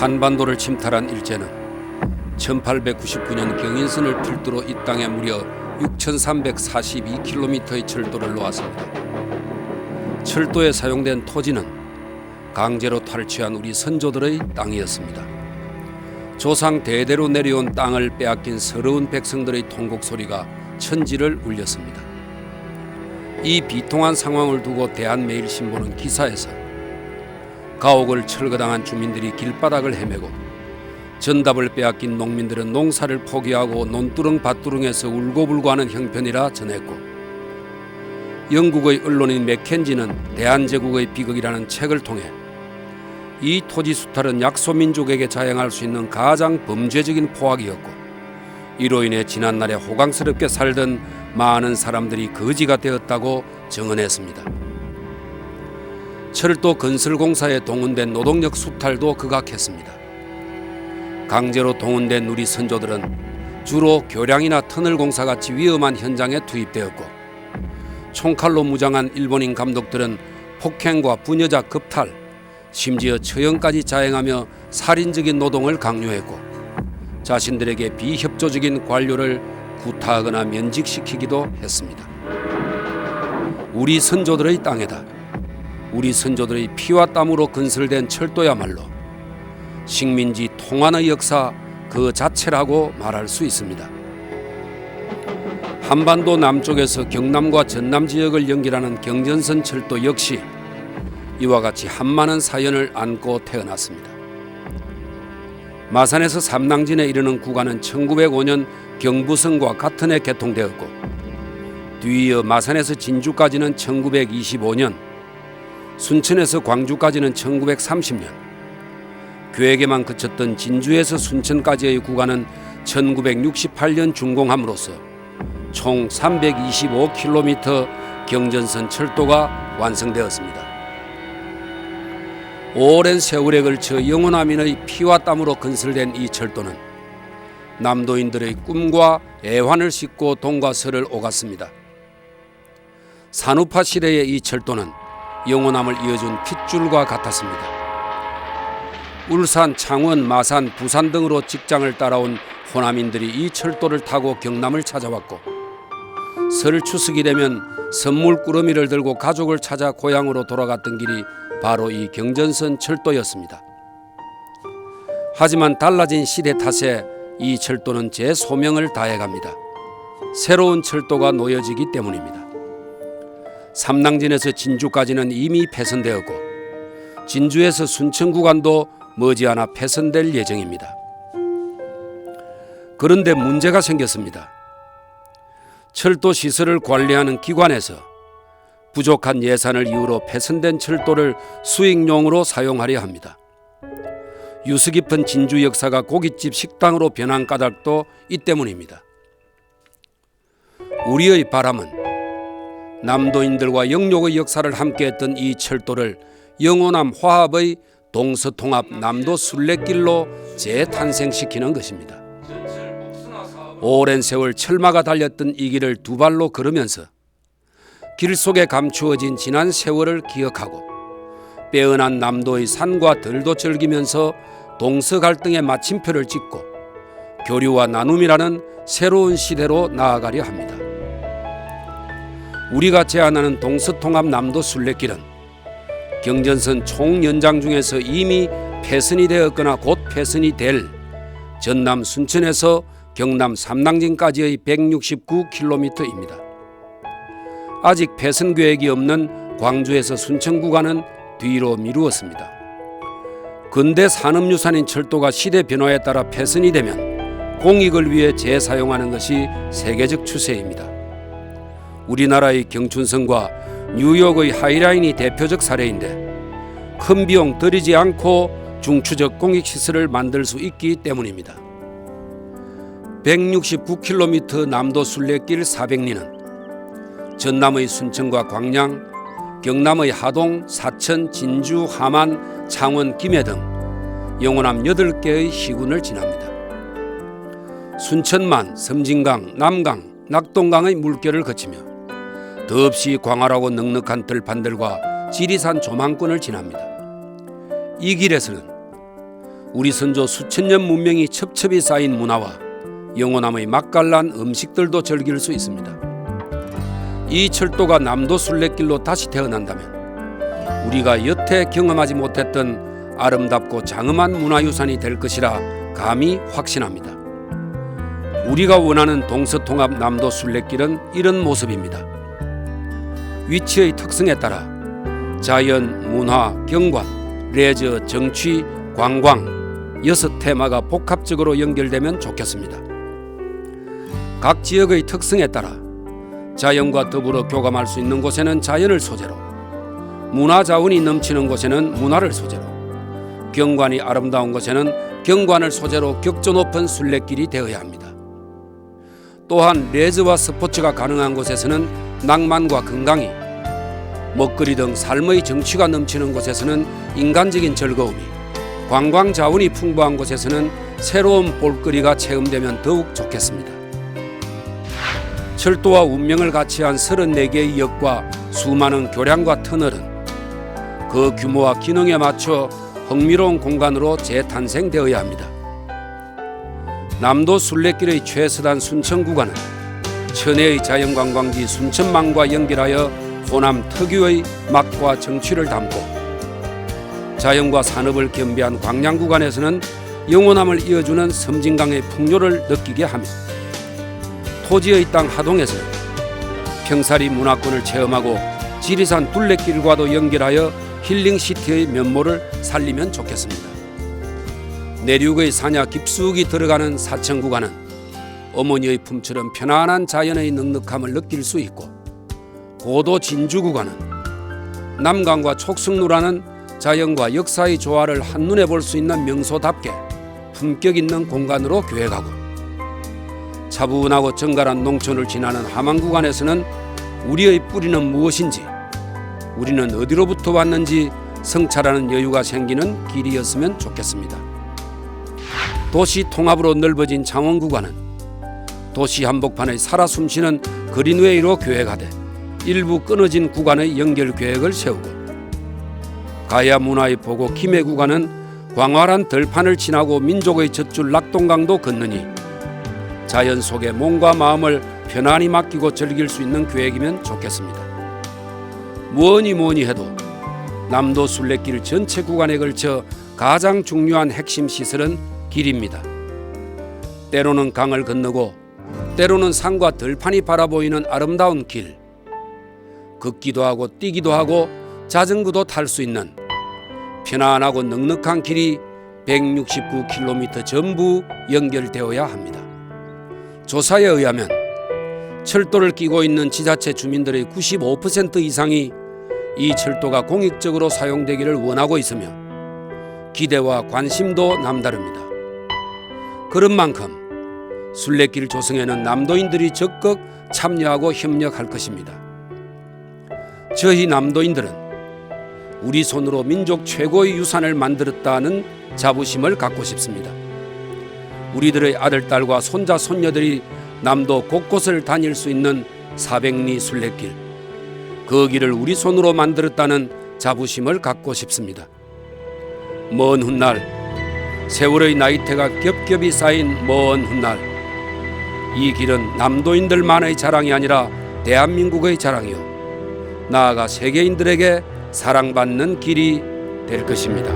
한반도를 침탈한 일제는 1899년 경인선을 필두로 이 땅에 무려 6,342km의 철도를 놓았습니다. 철도에 사용된 토지는 강제로 탈취한 우리 선조들의 땅이었습니다. 조상 대대로 내려온 땅을 빼앗긴 서러운 백성들의 통곡 소리가 천지를 울렸습니다. 이 비통한 상황을 두고 대한매일신보는 기사에서 가옥을 철거당한 주민들이 길바닥을 헤매고 전답을 빼앗긴 농민들은 농사를 포기하고 논두렁 밭두렁에서 울고불고하는 형편이라 전했고, 영국의 언론인 맥켄지는 대한제국의 비극이라는 책을 통해 이 토지 수탈은 약소민족에게 자행할 수 있는 가장 범죄적인 포악이었고, 이로 인해 지난날에 호강스럽게 살던 많은 사람들이 거지가 되었다고 증언했습니다. 철도 건설공사에 동원된 노동력 수탈도 극악했습니다. 강제로 동원된 우리 선조들은 주로 교량이나 터널 공사같이 위험한 현장에 투입되었고, 총칼로 무장한 일본인 감독들은 폭행과 부녀자 급탈, 심지어 처형까지 자행하며 살인적인 노동을 강요했고, 자신들에게 비협조적인 관료를 구타하거나 면직시키기도 했습니다. 우리 선조들의 땅에다 우리 선조들의 피와 땀으로 건설된 철도야말로 식민지 통한의 역사 그 자체라고 말할 수 있습니다. 한반도 남쪽에서 경남과 전남 지역을 연결하는 경전선 철도 역시 이와 같이 한많은 사연을 안고 태어났습니다. 마산에서 삼낭진에 이르는 구간은 1905년 경부선과 같은 해 개통되었고, 뒤이어 마산에서 진주까지는 1925년, 순천에서 광주까지는 1930년, 계획에만 그쳤던 진주에서 순천까지의 구간은 1968년 준공함으로써 총 325km 경전선 철도가 완성되었습니다. 오랜 세월에 걸쳐 영원하민의 피와 땀으로 건설된 이 철도는 남도인들의 꿈과 애환을 싣고 동과 서를 오갔습니다. 산우파 시대의 이 철도는 영원함을 이어준 핏줄과 같았습니다. 울산, 창원, 마산, 부산 등으로 직장을 따라온 호남인들이 이 철도를 타고 경남을 찾아왔고, 설 추석이 되면 선물 꾸러미를 들고 가족을 찾아 고향으로 돌아갔던 길이 바로 이 경전선 철도였습니다. 하지만 달라진 시대 탓에 이 철도는 제 소명을 다해갑니다. 새로운 철도가 놓여지기 때문입니다. 삼낭진에서 진주까지는 이미 폐선되었고, 진주에서 순천 구간도 머지않아 폐선될 예정입니다. 그런데 문제가 생겼습니다. 철도 시설을 관리하는 기관에서 부족한 예산을 이유로 폐선된 철도를 수익용으로 사용하려 합니다. 유서 깊은 진주 역사가 고깃집 식당으로 변한 까닭도 이 때문입니다. 우리의 바람은 남도인들과 영록의 역사를 함께했던 이 철도를 영원함 화합의 동서통합 남도 순례길로 재탄생시키는 것입니다. 오랜 세월 철마가 달렸던 이 길을 두 발로 걸으면서 길 속에 감추어진 지난 세월을 기억하고 빼어난 남도의 산과 들도 즐기면서 동서 갈등의 마침표를 찍고 교류와 나눔이라는 새로운 시대로 나아가려 합니다. 우리가 제안하는 동서통합 남도 순례길은 경전선 총 연장 중에서 이미 폐선이 되었거나 곧 폐선이 될 전남 순천에서 경남 삼낭진까지의 169km입니다. 아직 폐선 계획이 없는 광주에서 순천 구간은 뒤로 미루었습니다. 근대 산업유산인 철도가 시대 변화에 따라 폐선이 되면 공익을 위해 재사용하는 것이 세계적 추세입니다. 우리나라의 경춘선과 뉴욕의 하이라인이 대표적 사례인데, 큰 비용 들이지 않고 중추적 공익시설을 만들 수 있기 때문입니다. 169km 남도 순례길 400리는 전남의 순천과 광양, 경남의 하동, 사천, 진주, 함안, 창원, 김해 등 영원함 8개의 시군을 지납니다. 순천만, 섬진강, 남강, 낙동강의 물결을 거치며 더없이 광활하고 넉넉한 들판들과 지리산 조망권을 지납니다. 이 길에서는 우리 선조 수천 년 문명이 첩첩이 쌓인 문화와 영호남의 맛깔난 음식들도 즐길 수 있습니다. 이 철도가 남도 순례길로 다시 태어난다면 우리가 여태 경험하지 못했던 아름답고 장엄한 문화유산이 될 것이라 감히 확신합니다. 우리가 원하는 동서통합 남도 순례길은 이런 모습입니다. 위치의 특성에 따라 자연, 문화, 경관, 레저, 정치, 관광 6 테마가 복합적으로 연결되면 좋겠습니다. 각 지역의 특성에 따라 자연과 더불어 교감할 수 있는 곳에는 자연을 소재로, 문화 자원이 넘치는 곳에는 문화를 소재로, 경관이 아름다운 곳에는 경관을 소재로 격조 높은 순례길이 되어야 합니다. 또한 레저와 스포츠가 가능한 곳에서는 낭만과 건강이, 먹거리 등 삶의 정취가 넘치는 곳에서는 인간적인 즐거움이, 관광 자원이 풍부한 곳에서는 새로운 볼거리가 체험되면 더욱 좋겠습니다. 철도와 운명을 같이 한 34개의 역과 수많은 교량과 터널은 그 규모와 기능에 맞춰 흥미로운 공간으로 재탄생되어야 합니다. 남도 순례길의 최서단 순천 구간은 천혜의 자연관광지 순천망과 연결하여 호남 특유의 맛과 정취를 담고, 자연과 산업을 겸비한 광양 구간에서는 영호남을 이어주는 섬진강의 풍요를 느끼게 하며, 토지의 땅 하동에서는 평사리 문화권을 체험하고 지리산 둘레길과도 연결하여 힐링시티의 면모를 살리면 좋겠습니다. 내륙의 산야 깊숙이 들어가는 사천 구간은 어머니의 품처럼 편안한 자연의 넉넉함을 느낄 수 있고, 고도 진주 구간은 남강과 촉성루라는 자연과 역사의 조화를 한눈에 볼 수 있는 명소답게 품격 있는 공간으로 계획하고, 차분하고 정갈한 농촌을 지나는 함안 구간에서는 우리의 뿌리는 무엇인지, 우리는 어디로부터 왔는지 성찰하는 여유가 생기는 길이었으면 좋겠습니다. 도시 통합으로 넓어진 창원 구간은 도시 한복판의 살아 숨쉬는 그린웨이로 계획하되 일부 끊어진 구간의 연결 계획을 세우고, 가야 문화의 보고 김해 구간은 광활한 들판을 지나고 민족의 젖줄 낙동강도 건너니 자연 속에 몸과 마음을 편안히 맡기고 즐길 수 있는 계획이면 좋겠습니다. 뭐니 해도 남도 순례길 전체 구간에 걸쳐 가장 중요한 핵심 시설은 길입니다. 때로는 강을 건너고 때로는 산과 들판이 바라보이는 아름다운 길, 걷기도 하고 뛰기도 하고 자전거도 탈 수 있는 편안하고 넉넉한 길이 169km 전부 연결되어야 합니다. 조사에 의하면 철도를 끼고 있는 지자체 주민들의 95% 이상이 이 철도가 공익적으로 사용되기를 원하고 있으며 기대와 관심도 남다릅니다. 그런 만큼 순례길 조성에는 남도인들이 적극 참여하고 협력할 것입니다. 저희 남도인들은 우리 손으로 민족 최고의 유산을 만들었다는 자부심을 갖고 싶습니다. 우리들의 아들, 딸과 손자, 손녀들이 남도 곳곳을 다닐 수 있는 400리 순례길, 그 길을 우리 손으로 만들었다는 자부심을 갖고 싶습니다. 먼 훗날, 세월의 나이테가 겹겹이 쌓인 먼 훗날, 이 길은 남도인들만의 자랑이 아니라 대한민국의 자랑이요, 나아가 세계인들에게 사랑받는 길이 될 것입니다.